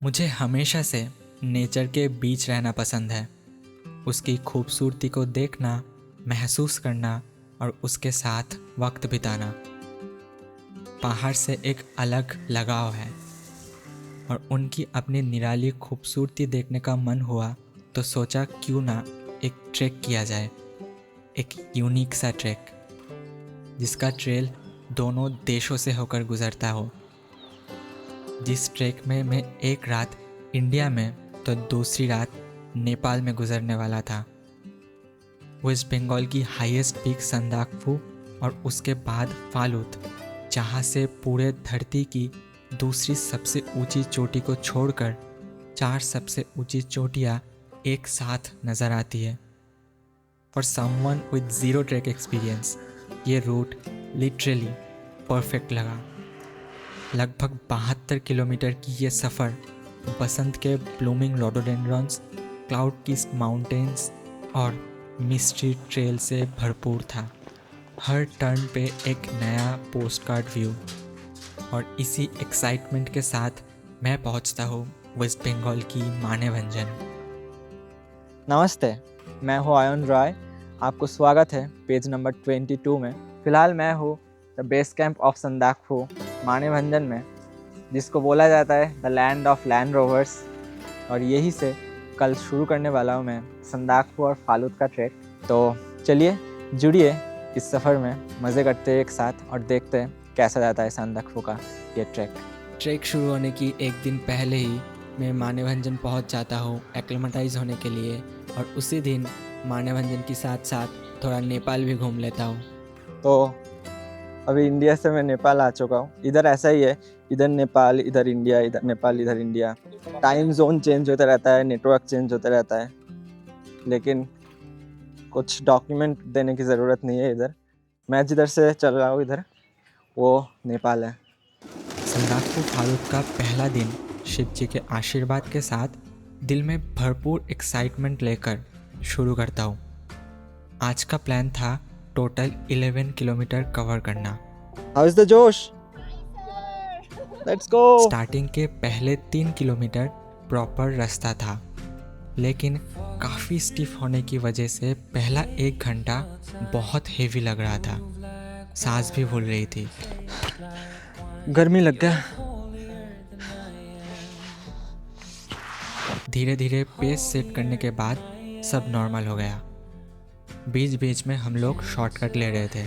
मुझे हमेशा से नेचर के बीच रहना पसंद है। उसकी खूबसूरती को देखना, महसूस करना और उसके साथ वक्त बिताना। पहाड़ से एक अलग लगाव है और उनकी अपनी निराली खूबसूरती देखने का मन हुआ तो सोचा क्यों ना एक ट्रैक किया जाए, एक यूनिक सा ट्रैक जिसका ट्रेल दोनों देशों से होकर गुजरता हो। जिस ट्रैक में मैं एक रात इंडिया में तो दूसरी रात नेपाल में गुजरने वाला था। वेस्ट बंगाल की हाईएस्ट पीक संदाकफू और उसके बाद फालूत, जहाँ से पूरे धरती की दूसरी सबसे ऊंची चोटी को छोड़कर 4 सबसे ऊंची चोटियाँ एक साथ नज़र आती है। For someone with zero track experience ये रूट लिटरली परफेक्ट लगा। लगभग 72 किलोमीटर की ये सफ़र बसंत के blooming rhododendrons, cloud kissed mountains और मिस्ट्री ट्रेल से भरपूर था। हर टर्न पे एक नया पोस्टकार्ड व्यू और इसी एक्साइटमेंट के साथ मैं पहुंचता हूँ वेस्ट बंगाल की मानेभंजन। नमस्ते, मैं हूँ आयन रॉय। आपको स्वागत है पेज नंबर 22 में। फ़िलहाल मैं हूँ the base camp of Sandakphu Manebhanjan में, जिसको बोला जाता है the land of land rovers. और यही से कल शुरू करने वाला हूँ मैं संदाकफू और फालूत का ट्रैक। तो चलिए जुड़िए इस सफ़र में, मज़े करते हैं एक साथ और देखते हैं कैसा जाता है संदाकफू का ये ट्रैक। ट्रैक शुरू होने की एक दिन पहले ही मैं मानेभंजन पहुंच जाता हूँ एक्लेमेटाइज होने के लिए, और उसी दिन मानेभंजन के साथ साथ थोड़ा नेपाल भी घूम लेता हूँ। तो अभी इंडिया से मैं नेपाल आ चुका हूँ। इधर ऐसा ही है, इधर नेपाल, इधर इंडिया, इधर नेपाल, इधर इंडिया। टाइम जोन चेंज होता रहता है, नेटवर्क चेंज होता रहता है, लेकिन कुछ डॉक्यूमेंट देने की ज़रूरत नहीं है। इधर मैं जिधर से चल रहा हूँ इधर वो नेपाल है। संदाकफू फालूत का पहला दिन शिव जी के आशीर्वाद के साथ दिल में भरपूर एक्साइटमेंट लेकर शुरू करता हूँ। आज का प्लान था टोटल 11 किलोमीटर कवर करना। हाउ इज द जोश? Let's go. स्टार्टिंग के पहले 3 किलोमीटर प्रॉपर रास्ता था, लेकिन काफ़ी स्टिफ होने की वजह से पहला 1 घंटा बहुत हेवी लग रहा था। सांस भी फूल रही थी। गर्मी लग गया। धीरे धीरे पेस सेट करने के बाद सब नॉर्मल हो गया। बीच बीच में हम लोग शॉर्टकट ले रहे थे।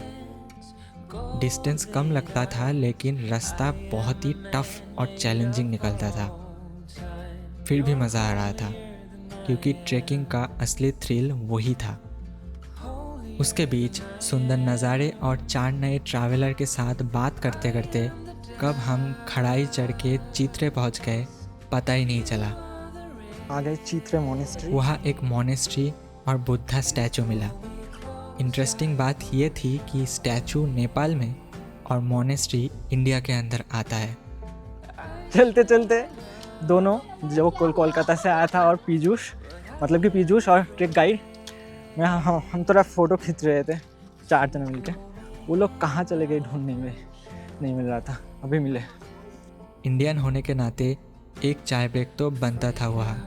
डिस्टेंस कम लगता था, लेकिन रास्ता बहुत ही टफ और चैलेंजिंग निकलता था। फिर भी मज़ा आ रहा था, क्योंकि ट्रैकिंग का असली थ्रिल वही था। उसके बीच सुंदर नज़ारे और 4 नए ट्रैवलर के साथ बात करते करते कब हम खड़ाई चढ़ के चित्रे पहुंच गए पता ही नहीं चला। आ गए चित्रे मोनेस्ट्री। वहाँ एक मोनेस्ट्री और बुद्धा स्टैचू मिला। इंटरेस्टिंग बात ये थी कि स्टैचू नेपाल में और मोनेस्ट्री इंडिया के अंदर आता है। चलते चलते दोनों, जो कोलकाता से आया था और पीयूष, मतलब कि पीयूष और ट्रैक गाइड, मैं हम थोड़ा फ़ोटो खींच रहे थे 4 जने मिलके। वो लोग कहाँ चले गए ढूंढने में, नहीं मिल रहा था। अभी मिले। इंडियन होने के नाते एक चाय ब्रेक तो बनता था वहाँ।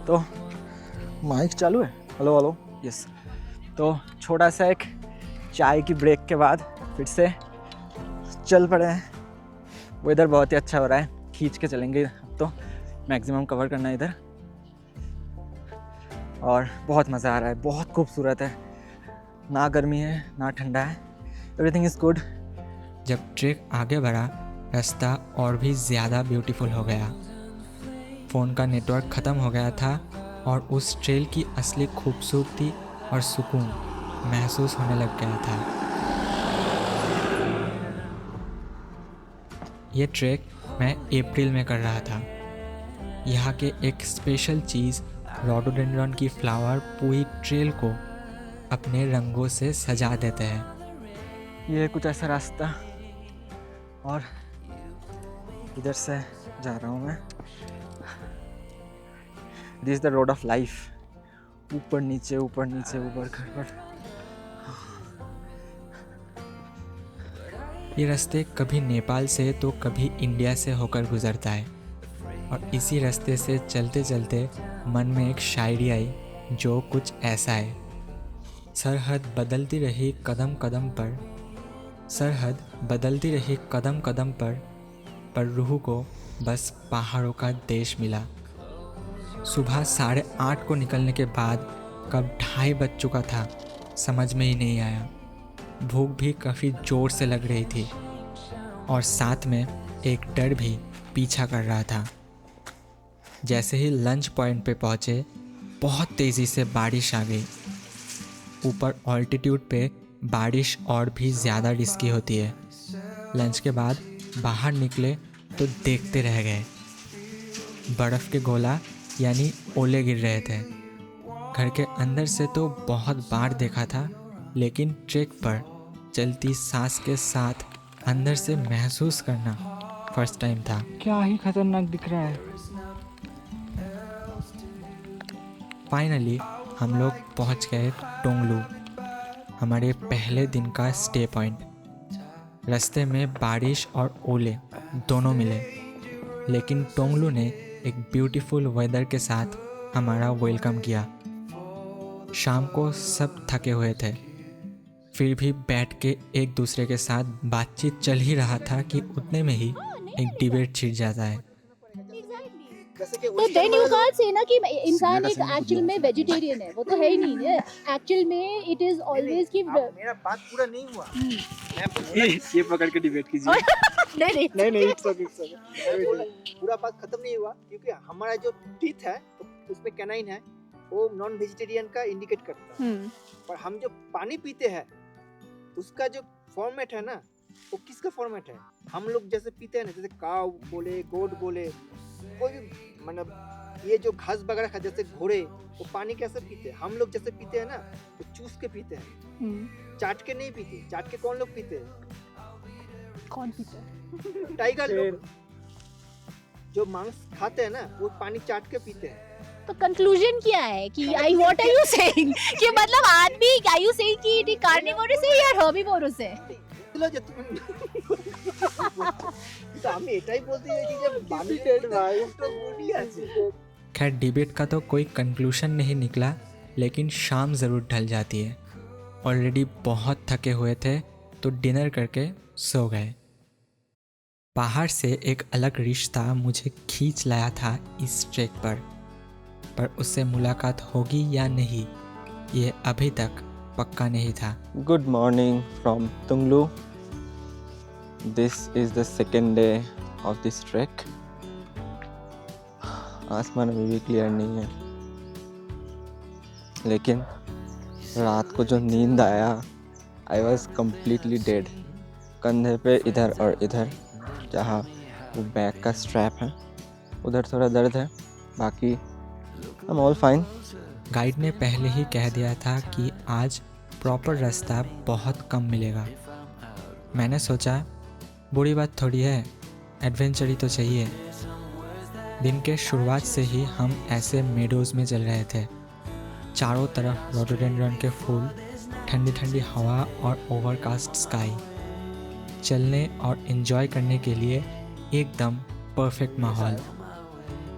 तो माइक चालू है? Hello hello, yes. तो छोटा सा एक चाय की ब्रेक के बाद फिर से चल पड़े हैं। वेदर बहुत ही अच्छा हो रहा है, खींच के चलेंगे। अब तो मैक्सिमम कवर करना है इधर, और बहुत मज़ा आ रहा है। बहुत खूबसूरत है, ना गर्मी है ना ठंडा है, एवरीथिंग इज़ गुड। जब ट्रैक आगे बढ़ा, रास्ता और भी ज़्यादा ब्यूटीफुल हो गया। फ़ोन का नेटवर्क ख़त्म हो गया था और उस ट्रेल की असली खूबसूरती और सुकून महसूस होने लग गया था। ये ट्रैक मैं अप्रैल में कर रहा था। यहाँ के एक स्पेशल चीज़ रोडोडेंड्रॉन की फ्लावर पूरी ट्रेल को अपने रंगों से सजा देते हैं। ये कुछ ऐसा रास्ता, और इधर से जा रहा हूँ मैं। This is the road of life. ऊपर नीचे ऊपर नीचे ऊपर खड़बड़। ये रास्ते कभी नेपाल से तो कभी इंडिया से होकर गुजरता है। और इसी रास्ते से चलते चलते मन में एक शायरी आई जो कुछ ऐसा है। सरहद बदलती रही कदम कदम पर, सरहद बदलती रही कदम कदम पर रूह को बस पहाड़ों का देश मिला। सुबह 8:30 को निकलने के बाद कब 2:30 बज चुका था समझ में ही नहीं आया। भूख भी काफ़ी ज़ोर से लग रही थी और साथ में एक डर भी पीछा कर रहा था। जैसे ही लंच पॉइंट पे पहुँचे बहुत तेज़ी से बारिश आ गई। ऊपर ऑल्टीट्यूड पे बारिश और भी ज़्यादा रिस्की होती है। लंच के बाद बाहर निकले तो देखते रह गए, बर्फ़ के गोला यानी ओले गिर रहे थे। घर के अंदर से तो बहुत बार देखा था, लेकिन ट्रैक पर चलती सांस के साथ अंदर से महसूस करना फर्स्ट टाइम था। क्या ही खतरनाक दिख रहा है। फाइनली हम लोग पहुंच गए टोंगलू, हमारे पहले दिन का स्टे पॉइंट। रास्ते में बारिश और ओले दोनों मिले, लेकिन टोंगलू ने एक ब्यूटीफुल वेदर के साथ हमारा वेलकम किया। शाम को सब थके हुए थे, फिर भी बैठ के एक दूसरे के साथ बातचीत चल ही रहा था कि उतने में ही एक डिबेट छिड़ जाता है। तो देन यू कांट से ना कि इंसान एक एक्चुअल में वेजिटेरियन है, वो तो है ही नहीं है। एक्चुअल में इट इज ऑलवेज कि मेरा बात पूरा नहीं हुआ। ये पकड़ के डिबेट कीजिए। नहीं इट्स ओके। पूरा बात खत्म नहीं हुआ क्योंकि हमारा जो टीथ है तो उसमें कैनाइन है, वो नॉन वेजिटेरियन का इंडिकेट करता है। पर हम जो पानी पीते हैं उसका जो फॉर्मेट है ना, वो किसका फॉर्मेट है? हम लोग जैसे पीते हैं ना, जैसे काऊ बोले, गोट बोले, कोई भी मतलब ये जो घास वगैरह खा, जैसे घोड़े, वो पानी कैसे पीते हैं? हम लोग जैसे पीते हैं ना, तो चूस के पीते हैं, चाट के नहीं पीते। चाट के कौन लोग पीते हैं? कौन पीता है? टाइगर लोग जो मांस खाते हैं ना, वो पानी चाट के पीते हैं। तो कंक्लूजन क्या है कि I what are you saying कि मतलब आदमी आर यू सेइंग कि इट कार्निवोरस है या हर्बिवोरस है? चलो जो तो हम এটাই বলতে চাইছি যে বানিটেড ভাই তো গুলি আছে। खैर डिबेट का तो कोई कंक्लूशन नहीं निकला, लेकिन शाम ज़रूर ढल जाती है। ऑलरेडी बहुत थके हुए थे तो डिनर करके सो गए। बाहर से एक अलग रिश्ता मुझे खींच लाया था इस ट्रैक पर उससे मुलाकात होगी या नहीं ये अभी तक पक्का नहीं था। Good morning from Tonglu. This is the second day of this track. आसमान अभी भी क्लियर नहीं है, लेकिन रात को जो नींद आया, आई वॉज कम्प्लीटली डेड। कंधे पे इधर और इधर जहाँ वो बैग का स्ट्रैप है उधर थोड़ा दर्द है, बाकी I am all fine. Guide ने पहले ही कह दिया था कि आज प्रॉपर रास्ता बहुत कम मिलेगा। मैंने सोचा बुरी बात थोड़ी है, एडवेंचर ही तो चाहिए। दिन के शुरुआत से ही हम ऐसे मेडोज़ में चल रहे थे। चारों तरफ रोडोडेंड्रन के फूल, ठंडी ठंडी हवा और ओवरकास्ट स्काई। चलने और एंजॉय करने के लिए एकदम परफेक्ट माहौल।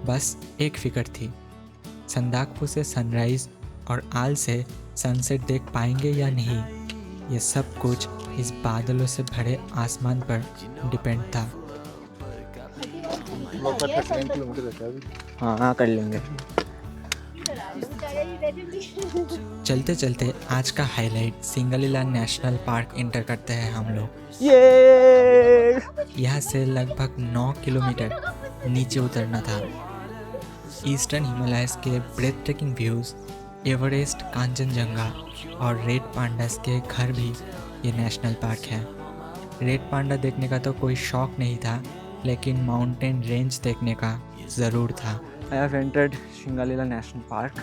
बस एक फिक्र थी, संदाकफू से सनराइज़ और आल से सनसेट देख पाएंगे या नहीं। ये सब कुछ इस बादलों से भरे आसमान पर डिपेंड था। हाँ कर लेंगे। चलते चलते आज का highlight Singalila national park inter करते हैं हम लोग। यहाँ से लगभग 9 किलोमीटर नीचे उतरना था। ईस्टर्न हिमालयस के breathtaking views, Everest, Kanchenjunga और रेड पांडास के घर भी ये नेशनल पार्क है। रेड पांडा देखने का तो कोई शौक नहीं था, लेकिन माउंटेन रेंज देखने का ज़रूर था। I have entered Singalila National Park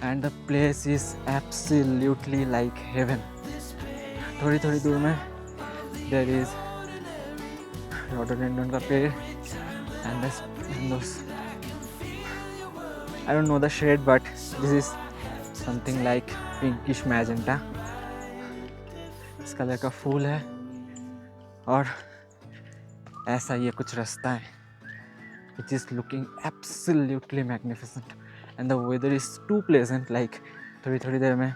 and the place is absolutely like heaven. थोड़ी थोड़ी दूर में there is rhododendron का पेड़ and those I don't know the shade, but this is something like pinkish magenta. इस कलर का फूल है और ऐसा ये कुछ रास्ता है। which is looking absolutely magnificent, and the weather is too pleasant. Like थोड़ी देर में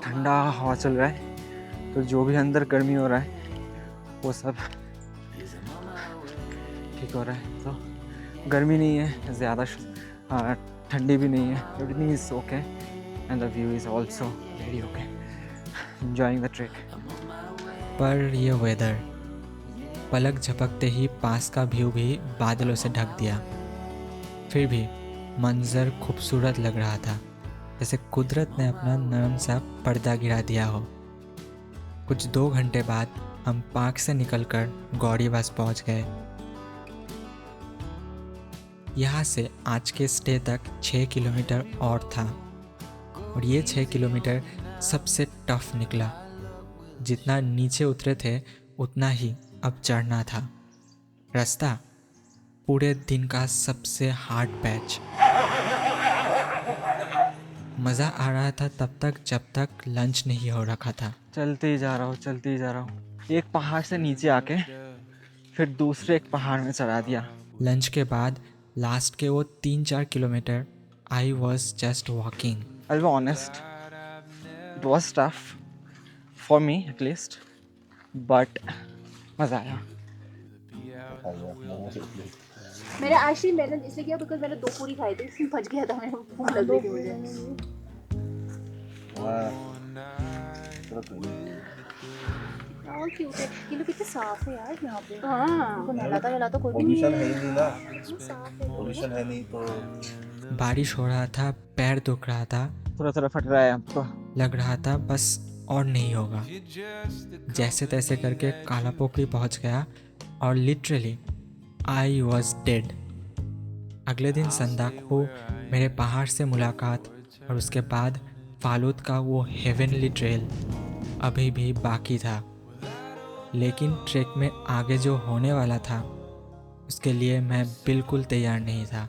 ठंडा हवा चल रहा है, तो जो भी अंदर गर्मी हो रहा है वो सब ठीक हो रहा है. तो गर्मी नहीं है ज़्यादा, ठंडी भी नहीं है. Everything is okay and the view is also very okay. Enjoying the trek. पर ये वेदर पलक झपकते ही पास का व्यू भी बादलों से ढक दिया. फिर भी मंजर खूबसूरत लग रहा था, जैसे कुदरत ने अपना नरम सा पर्दा गिरा दिया हो. कुछ 2 घंटे बाद हम पार्क से निकलकर गौड़ीवास पहुंच गए. यहाँ से आज के स्टे तक 6 किलोमीटर और था, और ये 6 किलोमीटर सबसे टफ निकला. जितना नीचे उतरे थे उतना ही अब चढ़ना था. रास्ता पूरे दिन का सबसे हार्ड पैच. मज़ा आ रहा था तब तक जब तक लंच नहीं हो रखा था. चलते ही जा रहा हूँ. एक पहाड़ से नीचे आके फिर दूसरे एक पहाड़ में चढ़ा दिया. लंच के बाद लास्ट के वो 3-4 kilometre I was just walking. I'll be honest, it was tough for me at least, but मज़ा आया. मैंने इसलिए किया बिकॉज़ मैंने 2 पूरी खाई थी, इसलिए बच गया था. मैं भूख लग रही थी मुझे. और क्यूट है ये लोग, कितने साफ है यार यहाँ पे. हाँ को नहलाता कोई भी नहीं पोल्यूशन है ही नहीं ना, साफ है. पोल्यूशन है नहीं तो बारिश हो रहा था, पैर दुख रहा था, थोड़ा फट रहा है आपको. लग रहा था बस और नहीं होगा. जैसे तैसे करके काला पोखरी पहुंच गया और लिटरली आई वॉज डेड. अगले दिन संदाकफू, मेरे पहाड़ से मुलाकात और उसके बाद फालूत का वो हेवनली ट्रेल अभी भी बाकी था. लेकिन ट्रैक में आगे जो होने वाला था उसके लिए मैं बिल्कुल तैयार नहीं था.